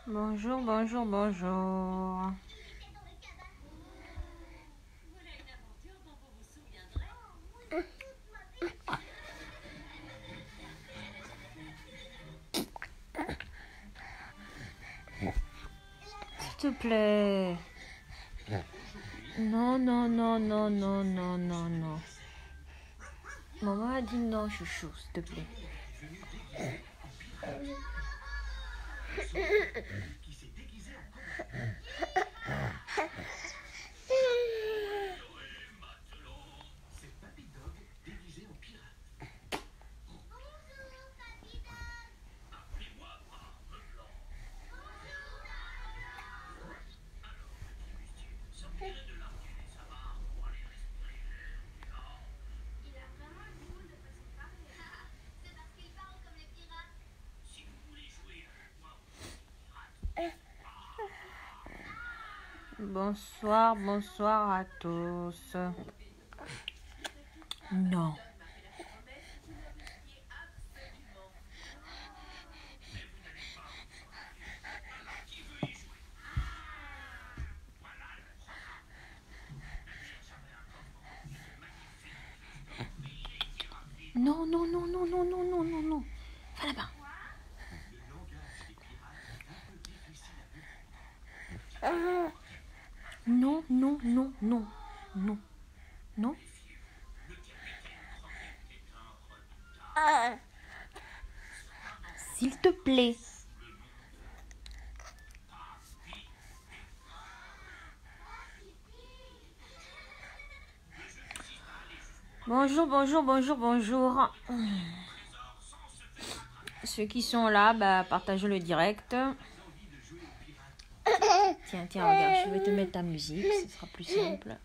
Bonjour, bonjour, bonjour. S'il te plaît. Non, non, non, non, non, non, non, non. Maman a dit non, chouchou, s'il te plaît. Bonsoir, bonsoir à tous. Non. Non, non, non, non, non, non, non, non, non. Va là-bas. Non, non, non, non, non, non. S'il te plaît. Bonjour, bonjour, bonjour, bonjour. Ceux qui sont là, bah, partagez le direct. Tiens, tiens, regarde, je vais te mettre ta musique, ce sera plus simple.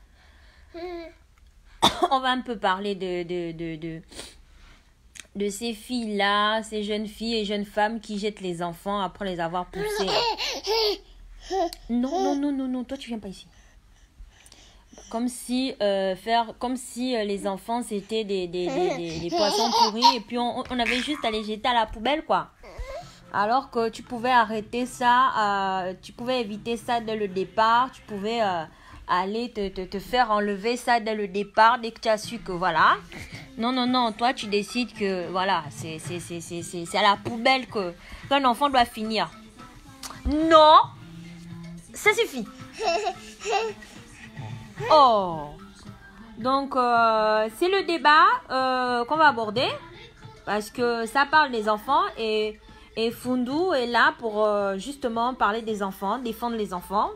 On va un peu parler de ces filles-là, ces jeunes filles et jeunes femmes qui jettent les enfants après les avoir poussés. Non, non, non, non, non, toi tu viens pas ici. Comme si les enfants c'était des poissons pourris et puis on avait juste à les jeter à la poubelle, quoi. Alors que tu pouvais arrêter ça, tu pouvais éviter ça dès le départ, tu pouvais aller te faire enlever ça dès le départ, dès que tu as su que voilà. Non, non, non, toi tu décides que voilà, c'est à la poubelle qu'un enfant doit finir. Non, ça suffit. Oh, donc c'est le débat qu'on va aborder parce que ça parle des enfants et Fundu est là pour justement parler des enfants, défendre les enfants.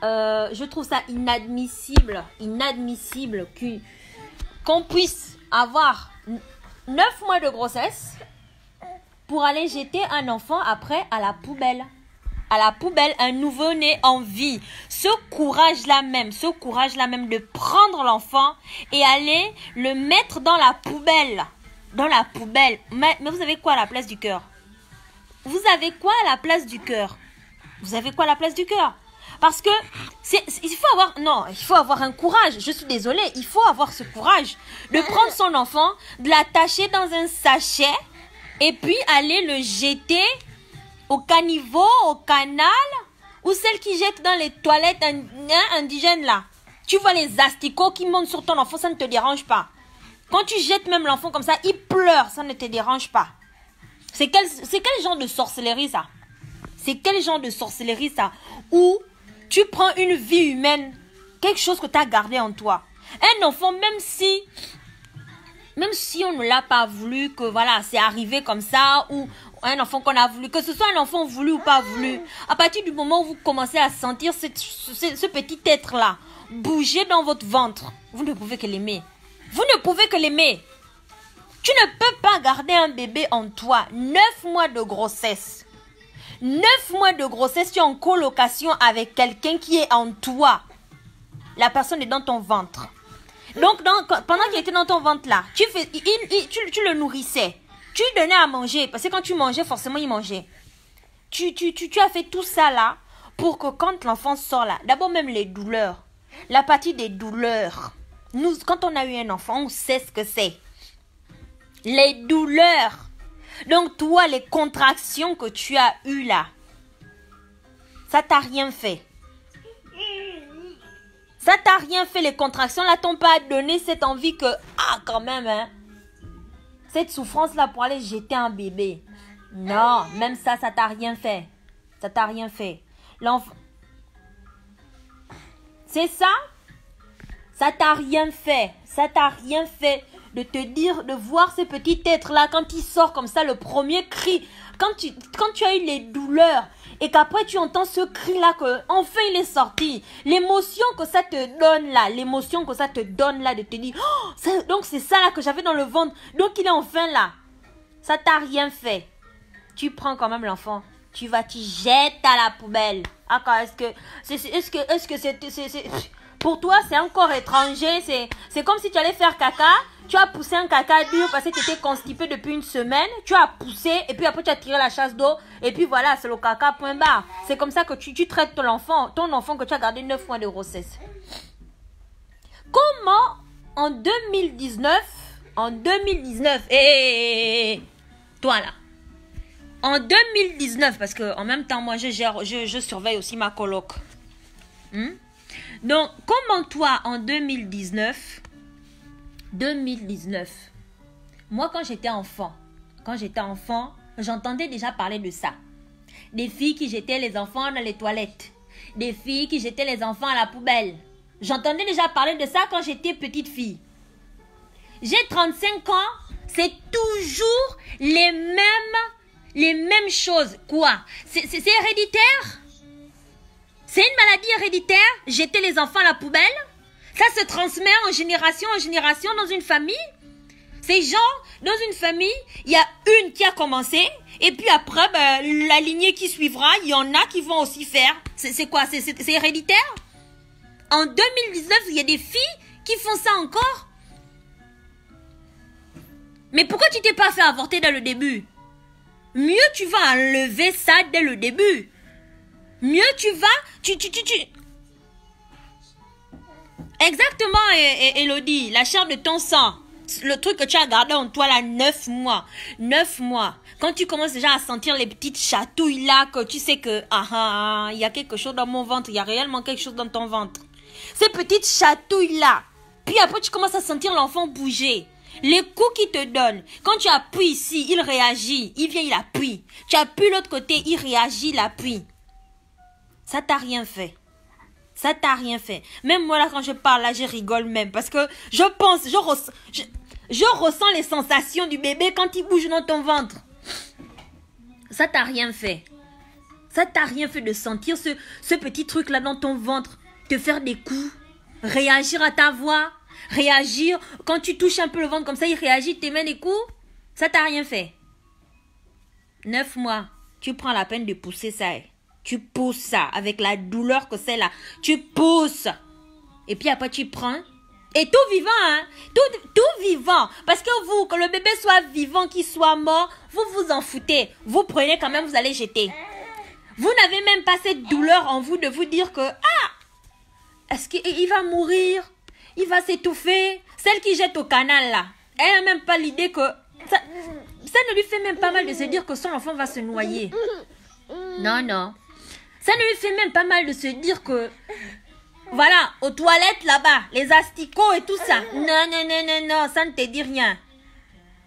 Je trouve ça inadmissible qu'on puisse avoir 9 mois de grossesse pour aller jeter un enfant après à la poubelle. À la poubelle, un nouveau-né en vie. Ce courage-là même de prendre l'enfant et aller le mettre dans la poubelle. Dans la poubelle. Mais vous avez quoi à la place du cœur? Vous avez quoi à la place du cœur? Vous avez quoi à la place du cœur? Parce que il faut avoir un courage. Je suis désolée, il faut avoir ce courage de prendre son enfant, de l'attacher dans un sachet et puis aller le jeter au caniveau, au canal, ou celle qui jette dans les toilettes indigènes là. Tu vois les asticots qui montent sur ton enfant, ça ne te dérange pas. Quand tu jettes même l'enfant comme ça, il pleure, ça ne te dérange pas. C'est quel genre de sorcellerie ça? C'est quel genre de sorcellerie ça? Où tu prends une vie humaine, quelque chose que tu as gardé en toi. Un enfant, même si on ne l'a pas voulu, que voilà, c'est arrivé comme ça, ou un enfant qu'on a voulu, que ce soit un enfant voulu ou pas voulu, à partir du moment où vous commencez à sentir ce petit être-là bouger dans votre ventre, vous ne pouvez que l'aimer. Vous ne pouvez que l'aimer. Tu ne peux pas garder un bébé en toi. 9 mois de grossesse. 9 mois de grossesse, tu es en colocation avec quelqu'un qui est en toi. La personne est dans ton ventre. Donc, pendant qu'il était dans ton ventre là, tu le nourrissais. Tu lui donnais à manger. Parce que quand tu mangeais, forcément, il mangeait. Tu as fait tout ça là pour que quand l'enfant sort là, d'abord même les douleurs. La partie des douleurs. Nous, quand on a eu un enfant, on sait ce que c'est. Les douleurs. Donc toi, les contractions que tu as eues là, ça t'a rien fait. Ça t'a rien fait, les contractions là t'ont pas donné cette envie que, ah quand même, hein, cette souffrance là pour aller jeter un bébé. Non, même ça t'a rien fait. Ça t'a rien fait. L'enfant... C'est ça? Ça t'a rien fait. Ça t'a rien fait de te dire, de voir ce petit être-là quand il sort comme ça, le premier cri. Quand tu as eu les douleurs et qu'après tu entends ce cri-là, que enfin il est sorti. L'émotion que ça te donne là, l'émotion que ça te donne là de te dire, oh, donc c'est ça là que j'avais dans le ventre. Donc il est enfin là. Ça t'a rien fait. Tu prends quand même l'enfant. Tu vas, tu jettes à la poubelle. Ah, est-ce que c'est... Pour toi, c'est encore étranger. C'est comme si tu allais faire caca. Tu as poussé un caca dur parce que tu étais constipé depuis une semaine. Tu as poussé et puis après tu as tiré la chasse d'eau. Et puis voilà, c'est le caca, point barre. C'est comme ça que tu traites ton enfant que tu as gardé 9 mois de grossesse. Comment en 2019, toi là, en 2019, parce que en même temps, moi, je surveille aussi ma coloc. Donc, comment toi, en 2019, moi, quand j'étais enfant, j'entendais déjà parler de ça. Des filles qui jetaient les enfants dans les toilettes. Des filles qui jetaient les enfants à la poubelle. J'entendais déjà parler de ça quand j'étais petite fille. J'ai 35 ans, c'est toujours les mêmes choses. Quoi? C'est héréditaire? C'est une maladie héréditaire? Jeter les enfants à la poubelle? Ça se transmet en génération dans une famille? C'est genre, dans une famille, il y a une qui a commencé, et puis après, la lignée qui suivra, il y en a qui vont aussi faire. C'est quoi? C'est héréditaire? En 2019, il y a des filles qui font ça encore? Mais pourquoi tu t'es pas fait avorter dès le début? Mieux tu vas enlever ça dès le début. Mieux tu vas... Exactement, Elodie, la chair de ton sang. Le truc que tu as gardé en toi là, 9 mois. 9 mois. Quand tu commences déjà à sentir les petites chatouilles là, que tu sais que, il y a quelque chose dans mon ventre, il y a réellement quelque chose dans ton ventre. Ces petites chatouilles là. Puis après tu commences à sentir l'enfant bouger. Les coups qu'il te donne, quand tu appuies ici, il réagit, il vient, il appuie. Tu appuies l'autre côté, il réagit, il appuie. Ça t'a rien fait. Ça t'a rien fait. Même moi là, quand je parle là, je rigole même. Parce que je ressens les sensations du bébé quand il bouge dans ton ventre. Ça t'a rien fait. Ça t'a rien fait de sentir ce petit truc là dans ton ventre. Te faire des coups. Réagir à ta voix. Réagir, quand tu touches un peu le ventre comme ça, il réagit, te met des coups. Ça t'a rien fait. 9 mois, tu prends la peine de pousser ça. Tu pousses ça avec la douleur que c'est là. Tu pousses. Et puis après tu prends. Et tout vivant, hein. Tout vivant. Parce que vous, que le bébé soit vivant, qu'il soit mort, vous vous en foutez. Vous prenez quand même, vous allez jeter. Vous n'avez même pas cette douleur en vous de vous dire que, est-ce qu'il va mourir? Il va s'étouffer. Celle qui jette au canal là, elle n'a même pas l'idée que... Ça ne lui fait même pas mal de se dire que son enfant va se noyer. Non, non. Ça ne lui fait même pas mal de se dire que... Voilà, aux toilettes là-bas, les asticots et tout ça. Non, ça ne te dit rien.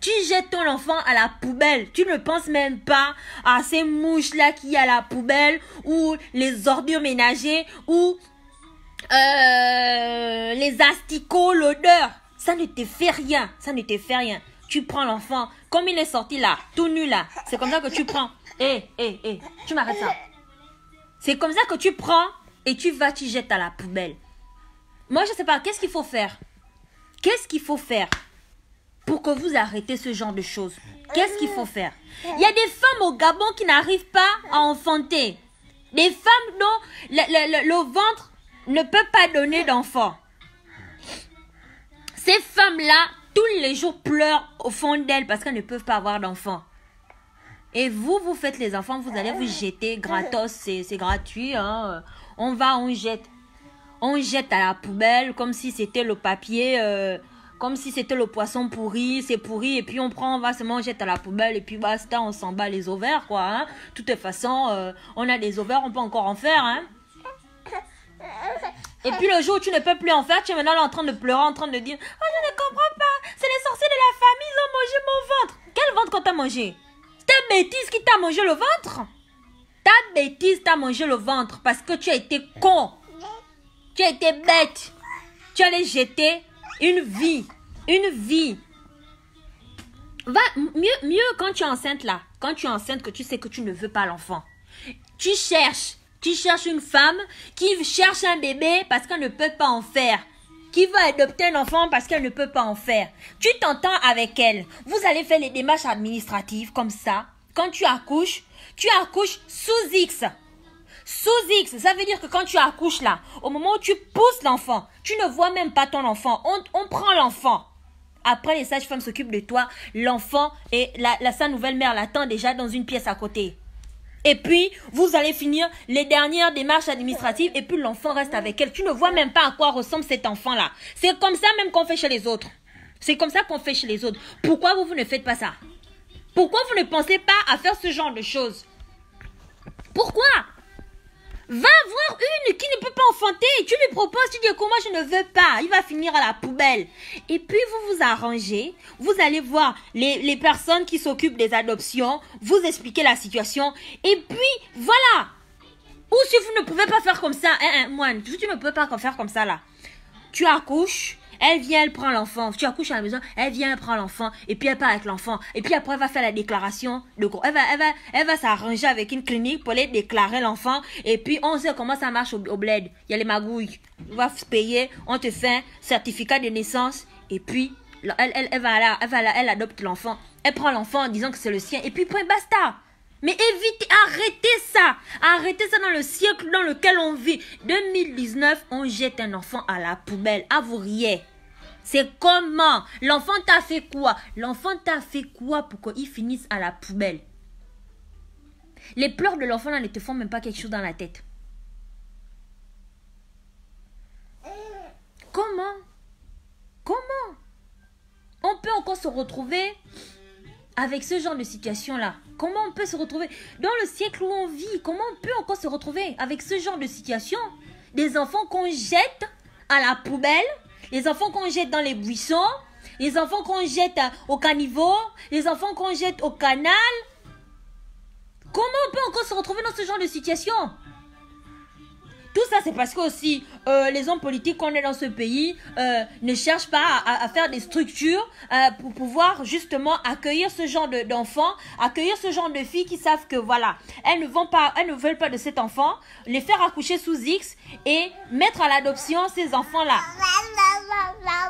Tu jettes ton enfant à la poubelle. Tu ne penses même pas à ces mouches là qui y a à la poubelle, ou les ordures ménagères, ou... les asticots, l'odeur, ça ne te fait rien, Tu prends l'enfant, comme il est sorti là, tout nu là, c'est comme ça que tu prends. Tu m'arrêtes ça. C'est comme ça que tu prends et tu vas, tu jettes à la poubelle. Moi, je sais pas, qu'est-ce qu'il faut faire? Qu'est-ce qu'il faut faire pour que vous arrêtez ce genre de choses? Qu'est-ce qu'il faut faire? Il y a des femmes au Gabon qui n'arrivent pas à enfanter. Des femmes dont le ventre ne peut pas donner d'enfant. Ces femmes-là, tous les jours pleurent au fond d'elles parce qu'elles ne peuvent pas avoir d'enfants. Et vous faites les enfants, vous allez vous jeter gratos, c'est gratuit. Hein. On jette. On jette à la poubelle comme si c'était le papier comme si c'était le poisson pourri, c'est pourri, et puis on prend, on va seulement jette à la poubelle, et puis basta, on s'en bat les ovaires, quoi. Hein. De toute façon, on a des ovaires, on peut encore en faire, hein. Et puis le jour où tu ne peux plus en faire, tu es maintenant là en train de pleurer, en train de dire, oh je ne comprends pas, c'est les sorciers de la famille, ils ont mangé mon ventre. Quel ventre qu'on t'a mangé? C'est ta bêtise qui t'a mangé le ventre? Ta bêtise t'a mangé le ventre parce que tu as été con. Tu as été bête. Tu allais jeter une vie. Une vie. Va, mieux quand tu es enceinte là. Quand tu es enceinte que tu sais que tu ne veux pas l'enfant. Tu cherches une femme qui cherche un bébé parce qu'elle ne peut pas en faire. Qui veut adopter un enfant parce qu'elle ne peut pas en faire. Tu t'entends avec elle. Vous allez faire les démarches administratives comme ça. Quand tu accouches sous X. Sous X, ça veut dire que quand tu accouches là, au moment où tu pousses l'enfant, tu ne vois même pas ton enfant. On prend l'enfant. Après, les sages-femmes s'occupent de toi. L'enfant et sa nouvelle mère l'attend déjà dans une pièce à côté. Et puis, vous allez finir les dernières démarches administratives et puis l'enfant reste avec elle. Tu ne vois même pas à quoi ressemble cet enfant-là. C'est comme ça même qu'on fait chez les autres. C'est comme ça qu'on fait chez les autres. Pourquoi vous ne faites pas ça? Pourquoi vous ne pensez pas à faire ce genre de choses? Pourquoi? Va voir une qui ne peut pas enfanter. Tu lui proposes, tu dis comment je ne veux pas. Il va finir à la poubelle. Et puis vous vous arrangez. Vous allez voir les personnes qui s'occupent des adoptions. Vous expliquez la situation. Et puis voilà. Ou si vous ne pouvez pas faire comme ça. Moine, tu ne peux pas faire comme ça là. Tu accouches. Elle vient, elle prend l'enfant. Tu accouches à la maison, elle vient, elle prend l'enfant. Et puis elle part avec l'enfant. Et puis après, elle va faire la déclaration. Elle va s'arranger avec une clinique pour aller déclarer l'enfant. Et puis on sait comment ça marche au bled. Il y a les magouilles. On va se payer, on te fait un certificat de naissance. Et puis, elle adopte l'enfant. Elle prend l'enfant en disant que c'est le sien. Et puis, point, basta. Mais évitez, arrêtez ça dans le siècle dans lequel on vit. 2019, on jette un enfant à la poubelle. À vous riez. C'est comment? L'enfant t'a fait quoi? L'enfant t'a fait quoi pour qu'il finisse à la poubelle? Les pleurs de l'enfant là ne te font même pas quelque chose dans la tête. Comment? On peut encore se retrouver avec ce genre de situation-là? Comment on peut se retrouver dans le siècle où on vit? Comment on peut encore se retrouver avec ce genre de situation? Des enfants qu'on jette à la poubelle, les enfants qu'on jette dans les buissons, les enfants qu'on jette au caniveau, les enfants qu'on jette au canal. Comment on peut encore se retrouver dans ce genre de situation? Tout ça, c'est parce que aussi les hommes politiques qu'on est dans ce pays ne cherchent pas à faire des structures pour pouvoir justement accueillir ce genre d'enfants, accueillir ce genre de filles qui savent que voilà, elles ne veulent pas de cet enfant, les faire accoucher sous X et mettre à l'adoption ces enfants-là.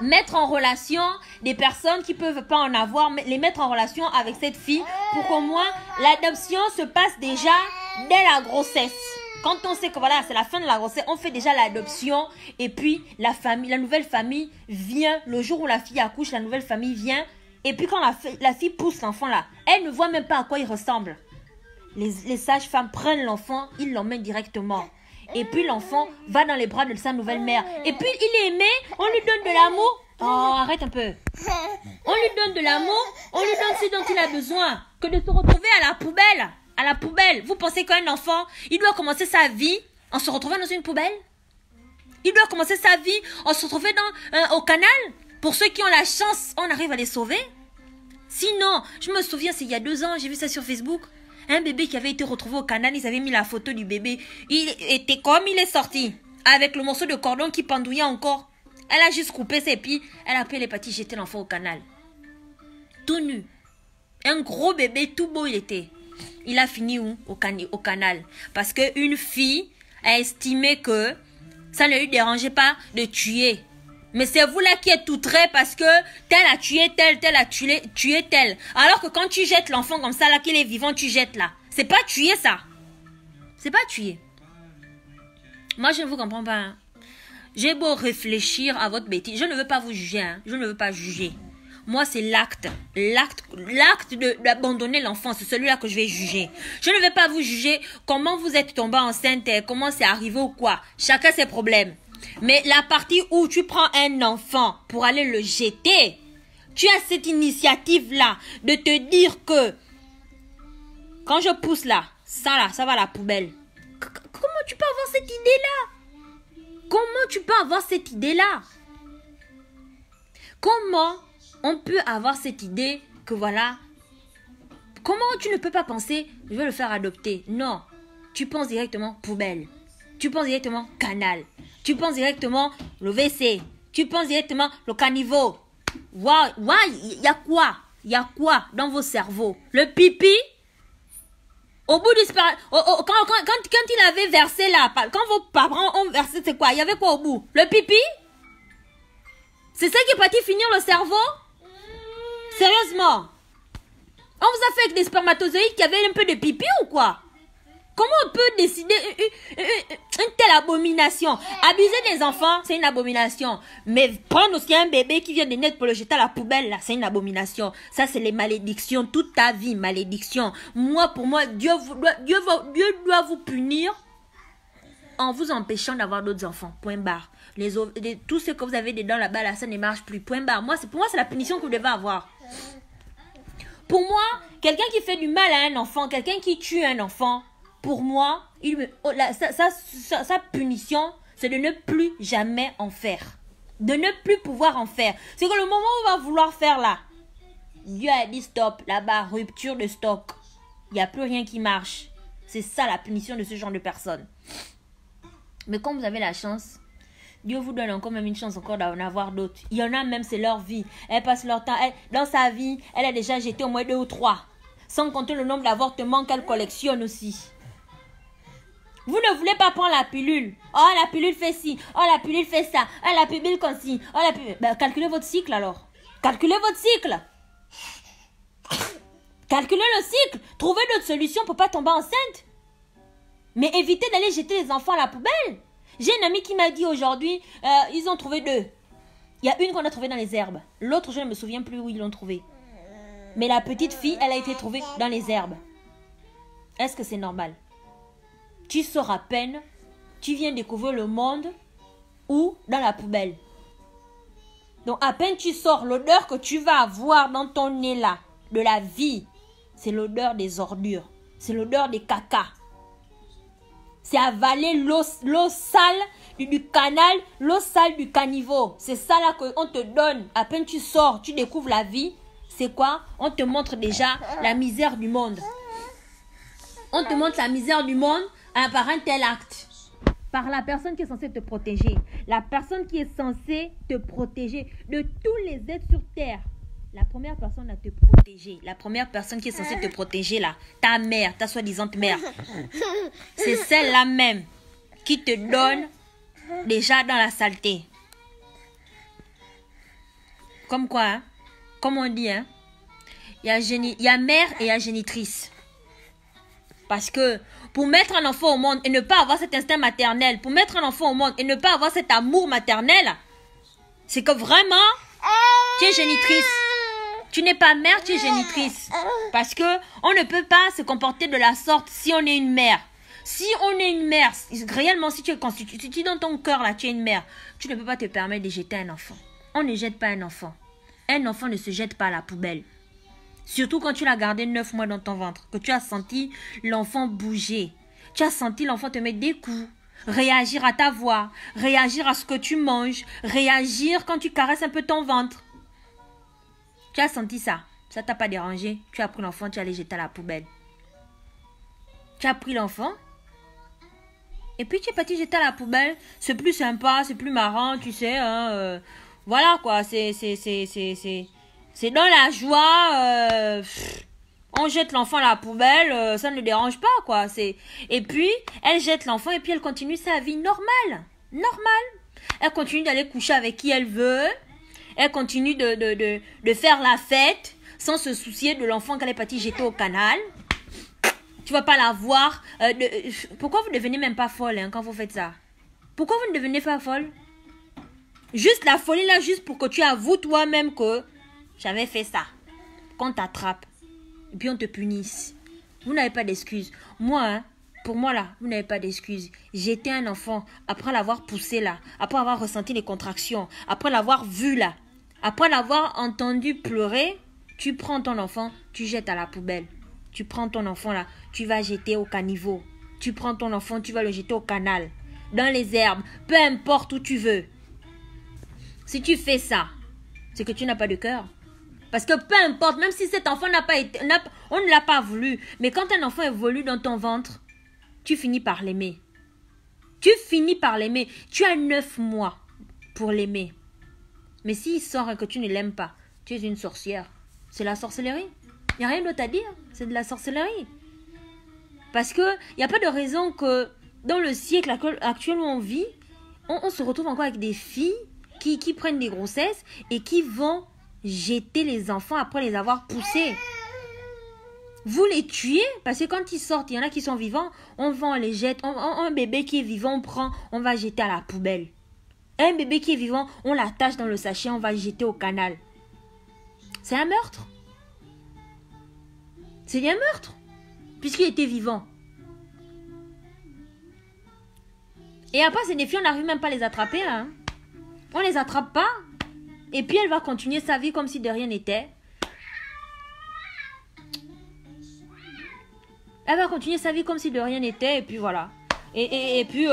Mettre en relation des personnes qui ne peuvent pas en avoir, les mettre en relation avec cette fille pour qu'au moins l'adoption se passe déjà dès la grossesse. Quand on sait que voilà, c'est la fin de la grossesse, on fait déjà l'adoption et puis la nouvelle famille vient, le jour où la fille accouche, la nouvelle famille vient et puis quand la fille pousse l'enfant là, elle ne voit même pas à quoi il ressemble. Les sages-femmes prennent l'enfant, ils l'emmènent directement. Et puis l'enfant va dans les bras de sa nouvelle mère. Et puis il est aimé, on lui donne de l'amour. Oh, arrête un peu. On lui donne de l'amour, on lui donne ce dont il a besoin. Que de se retrouver à la poubelle. À la poubelle. Vous pensez qu'un enfant, il doit commencer sa vie en se retrouvant dans une poubelle? Il doit commencer sa vie en se retrouvant au canal? Pour ceux qui ont la chance, on arrive à les sauver. Sinon, je me souviens, c'est il y a 2 ans, j'ai vu ça sur Facebook. Un bébé qui avait été retrouvé au canal, ils avaient mis la photo du bébé. Il était comme il est sorti, avec le morceau de cordon qui pendouillait encore. Elle a juste coupé ses pieds, elle a pris les patis, jeté l'enfant au canal. Tout nu. Un gros bébé, tout beau il était. Il a fini où? Au canal. Parce qu'une fille a estimé que ça ne lui dérangeait pas de tuer. Mais c'est vous là qui êtes outrés parce que tel a tué tel a tué tel. Alors que quand tu jettes l'enfant comme ça là, qu'il est vivant, tu jettes là. C'est pas tuer ça. C'est pas tuer. Moi je ne vous comprends pas. Hein. J'ai beau réfléchir à votre bêtise. Je ne veux pas vous juger. Hein. Je ne veux pas juger. Moi, c'est l'acte. L'acte d'abandonner l'enfant, c'est celui-là que je vais juger. Je ne vais pas vous juger comment vous êtes tombé enceinte, comment c'est arrivé ou quoi. Chacun ses problèmes. Mais la partie où tu prends un enfant pour aller le jeter, tu as cette initiative-là de te dire que quand je pousse là, ça va à la poubelle. Comment tu peux avoir cette idée-là? Comment tu peux avoir cette idée-là? Comment on peut avoir cette idée que voilà, comment tu ne peux pas penser, je vais le faire adopter? Non, tu penses directement poubelle. Tu penses directement canal. Tu penses directement le WC. Tu penses directement le caniveau. Waouh, il y a quoi? Il y a quoi dans vos cerveaux? Le pipi? Au bout du... Quand il avait versé là, quand vos parents ont versé, c'est quoi? Il y avait quoi au bout? Le pipi? C'est ça qui est parti finir le cerveau? Sérieusement? On vous a fait avec des spermatozoïdes qui avaient un peu de pipi ou quoi? Comment on peut décider une telle abomination? Abuser des enfants, c'est une abomination. Mais prendre aussi un bébé qui vient de naître pour le jeter à la poubelle, là, c'est une abomination. Ça, c'est les malédictions. Toute ta vie, malédiction. Pour moi, Dieu doit vous punir en vous empêchant d'avoir d'autres enfants. Point barre. Tout ce que vous avez dedans là-bas, là, ça ne marche plus. Point barre. Pour moi, c'est la punition que vous devez avoir. Pour moi, quelqu'un qui fait du mal à un enfant, quelqu'un qui tue un enfant, pour moi, sa punition, c'est de ne plus jamais en faire. De ne plus pouvoir en faire. C'est que le moment où on va vouloir faire là, Dieu a dit stop, là-bas, rupture de stock. Il n'y a plus rien qui marche. C'est ça la punition de ce genre de personnes. Mais quand vous avez la chance, Dieu vous donne encore même une chance encore d'en avoir d'autres. Il y en a même, c'est leur vie. Elle passe leur temps. Dans sa vie, elle a déjà jeté au moins 2 ou 3. Sans compter le nombre d'avortements qu'elle collectionne aussi. Vous ne voulez pas prendre la pilule. Oh, la pilule fait ci. Oh, la pilule fait ça. Oh, la pilule comme ci. Oh, la pilule... Ben, calculez votre cycle alors. Calculez votre cycle. Calculez le cycle. Trouvez d'autres solutions pour ne pas tomber enceinte. Mais évitez d'aller jeter les enfants à la poubelle. J'ai une amie qui m'a dit aujourd'hui, ils ont trouvé 2. Il y a une qu'on a trouvée dans les herbes. L'autre, je ne me souviens plus où ils l'ont trouvée. Mais la petite fille, elle a été trouvée dans les herbes. Est-ce que c'est normal? Tu sors à peine, tu viens découvrir le monde ou dans la poubelle. Donc à peine tu sors, l'odeur que tu vas avoir dans ton nez là, de la vie, c'est l'odeur des ordures, c'est l'odeur des caca. C'est avaler l'eau sale du canal, l'eau sale du caniveau. C'est ça là qu'on te donne. À peine tu sors, tu découvres la vie. C'est quoi? On te montre déjà la misère du monde. On te montre la misère du monde par un tel acte. Par la personne qui est censée te protéger. La personne qui est censée te protéger de tous les êtres sur terre. La première personne à te protéger. La première personne qui est censée te protéger là. Ta mère, ta soi-disant mère. C'est celle-là même qui te donne déjà dans la saleté. Comme quoi, hein? Comme on dit, hein? Il y a mère et il y a génitrice. Parce que pour mettre un enfant au monde et ne pas avoir cet instinct maternel, pour mettre un enfant au monde et ne pas avoir cet amour maternel, c'est que vraiment, tu es génitrice. Tu n'es pas mère, tu es génitrice. Parce que on ne peut pas se comporter de la sorte si on est une mère. Si on est une mère, réellement, si tu es constitué, si tu dans ton cœur là, tu es une mère, tu ne peux pas te permettre de jeter un enfant. On ne jette pas un enfant. Un enfant ne se jette pas à la poubelle. Surtout quand tu l'as gardé 9 mois dans ton ventre, que tu as senti l'enfant bouger. Tu as senti l'enfant te mettre des coups, réagir à ta voix, réagir à ce que tu manges, réagir quand tu caresses un peu ton ventre. Tu as senti ça. Ça t'a pas dérangé. Tu as pris l'enfant, tu allais jeter à la poubelle. Tu as pris l'enfant. Et puis tu es parti jeter à la poubelle. C'est plus sympa, c'est plus marrant, tu sais. Hein, voilà quoi. C'est dans la joie. On jette l'enfant à la poubelle. Ça ne dérange pas quoi. Et puis elle jette l'enfant et puis elle continue sa vie normale. Elle continue d'aller coucher avec qui elle veut. Elle continue de faire la fête sans se soucier de l'enfant qu'elle est partie jeter au canal. Tu vas pas la voir. Pourquoi vous ne devenez même pas folle hein, quand vous faites ça? Pourquoi vous ne devenez pas folle? Juste la folie là, juste pour que tu avoues toi-même que j'avais fait ça. Qu'on t'attrape. Et puis on te punisse. Vous n'avez pas d'excuses. Moi, hein, Pour moi, là, vous n'avez pas d'excuse. J'étais un enfant, après l'avoir poussé là, après avoir ressenti les contractions, après l'avoir vu là, après l'avoir entendu pleurer, tu prends ton enfant, tu jettes à la poubelle. Tu prends ton enfant là, tu vas jeter au caniveau. Tu prends ton enfant, tu vas le jeter au canal, dans les herbes, peu importe où tu veux. Si tu fais ça, c'est que tu n'as pas de cœur. Parce que peu importe, même si cet enfant n'a pas été, on ne l'a pas voulu, mais quand un enfant évolue dans ton ventre, tu finis par l'aimer. Tu finis par l'aimer. Tu as 9 mois pour l'aimer. Mais s'il sort et que tu ne l'aimes pas, tu es une sorcière. C'est la sorcellerie. Il n'y a rien d'autre à dire. C'est de la sorcellerie. Parce qu'il n'y a pas de raison que dans le siècle actuel où on vit, on se retrouve encore avec des filles qui prennent des grossesses et qui vont jeter les enfants après les avoir poussés. Vous les tuez parce que quand ils sortent, il y en a qui sont vivants, on les jette. Un bébé qui est vivant, on va jeter à la poubelle. Un bébé qui est vivant, on l'attache dans le sachet, on va le jeter au canal. C'est un meurtre. C'est un meurtre. Puisqu'il était vivant. Et après, c'est des filles, on n'arrive même pas à les attraper. Hein. On les attrape pas. Et puis, elle va continuer sa vie comme si de rien n'était. Elle va continuer sa vie comme si de rien n'était. Et puis, voilà. Et puis,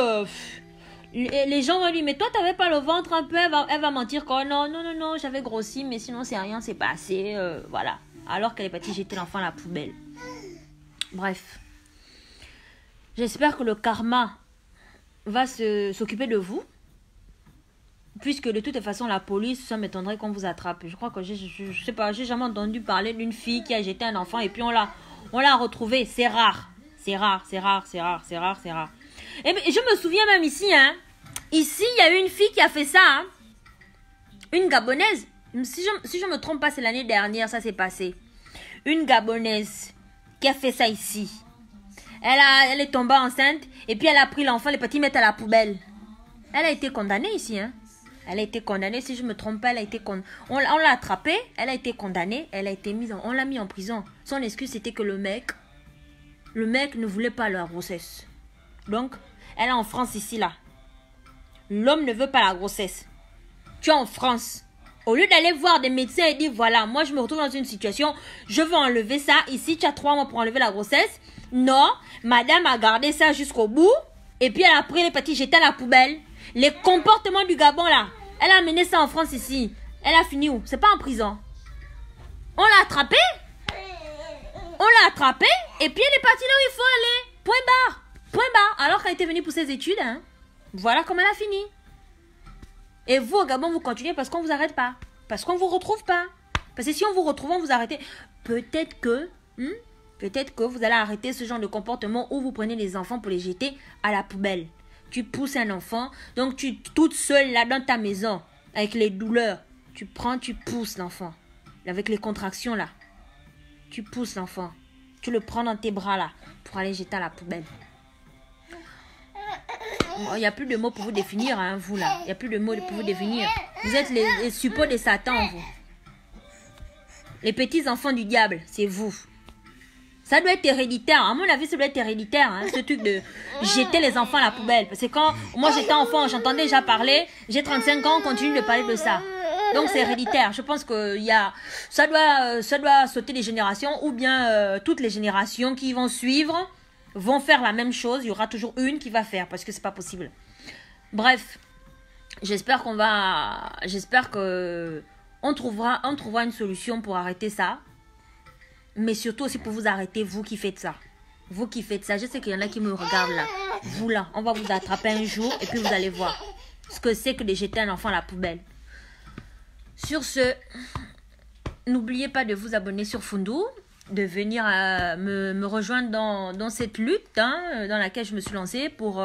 les gens vont lui dire, mais toi, tu n'avais pas le ventre un peu. Elle va mentir quand non, j'avais grossi, mais sinon, c'est rien, c'est passé. Voilà. Alors qu'elle est partie jeter l'enfant à la poubelle. Bref. J'espère que le karma va s'occuper de vous. Puisque de toute façon, la police, ça m'étonnerait qu'on vous attrape. Je crois que je sais pas, j'ai jamais entendu parler d'une fille qui a jeté un enfant et puis on l'a retrouvé. C'est rare. C'est rare. Et je me souviens même ici, hein. Ici, il y a eu une fille qui a fait ça, hein. Une Gabonaise. Si je me trompe pas, c'est l'année dernière, ça s'est passé. Une Gabonaise qui a fait ça ici. Elle est tombée enceinte et puis elle a pris l'enfant, les petits mettent à la poubelle. Elle a été condamnée ici, hein. Elle a été condamnée, si je me trompe pas, elle a été on l'a attrapée, elle a été condamnée, elle a été on l'a mis en prison. Son excuse c'était que le mec ne voulait pas la grossesse. Donc, elle est en France ici là. L'homme ne veut pas la grossesse. Tu es en France. Au lieu d'aller voir des médecins et dire voilà, moi je me retrouve dans une situation, je veux enlever ça. Ici, tu as 3 mois pour enlever la grossesse. Non, madame a gardé ça jusqu'au bout. Et puis elle a pris les petits jetés à la poubelle. Les comportements du Gabon là. Elle a amené ça en France ici. Elle a fini où? C'est pas en prison. On l'a attrapée. Et puis elle est partie là où il faut aller. Point barre. Alors qu'elle était venue pour ses études. Hein. Voilà comment elle a fini. Et vous au Gabon vous continuez parce qu'on vous arrête pas. Parce qu'on vous retrouve pas. Parce que si on vous retrouve, on vous arrête. Peut-être que vous allez arrêter ce genre de comportement où vous prenez les enfants pour les jeter à la poubelle. Tu pousses un enfant, donc tu toute seule là dans ta maison, avec les douleurs, tu pousses l'enfant, avec les contractions là. Tu pousses l'enfant, tu le prends dans tes bras là, pour aller jeter à la poubelle. Il n'y a plus de mots pour vous définir, hein, vous là. Il n'y a plus de mots pour vous définir. Vous êtes les suppôts de Satan, vous. Les petits enfants du diable, c'est vous. Ça doit être héréditaire. À mon avis, ça doit être héréditaire, hein, ce truc de jeter les enfants à la poubelle. Parce que quand moi j'étais enfant, j'entendais déjà parler. J'ai 35 ans, on continue de parler de ça. Donc c'est héréditaire. Je pense que ça doit sauter les générations. Ou bien toutes les générations qui vont suivre vont faire la même chose. Il y aura toujours une qui va faire. Parce que c'est pas possible. Bref. J'espère que on trouvera une solution pour arrêter ça. Mais surtout aussi pour vous arrêter, vous qui faites ça. Vous qui faites ça, je sais qu'il y en a qui me regardent là. Vous là, on va vous attraper un jour et puis vous allez voir ce que c'est que de jeter un enfant à la poubelle. Sur ce, n'oubliez pas de vous abonner sur Fundu, de venir me rejoindre dans cette lutte hein, dans laquelle je me suis lancée pour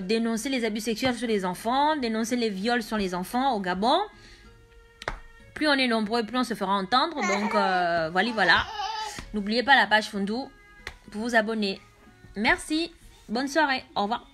dénoncer les abus sexuels sur les enfants, dénoncer les viols sur les enfants au Gabon. Plus on est nombreux, plus on se fera entendre. Donc, voilà. N'oubliez pas la page Fundu pour vous abonner. Merci. Bonne soirée. Au revoir.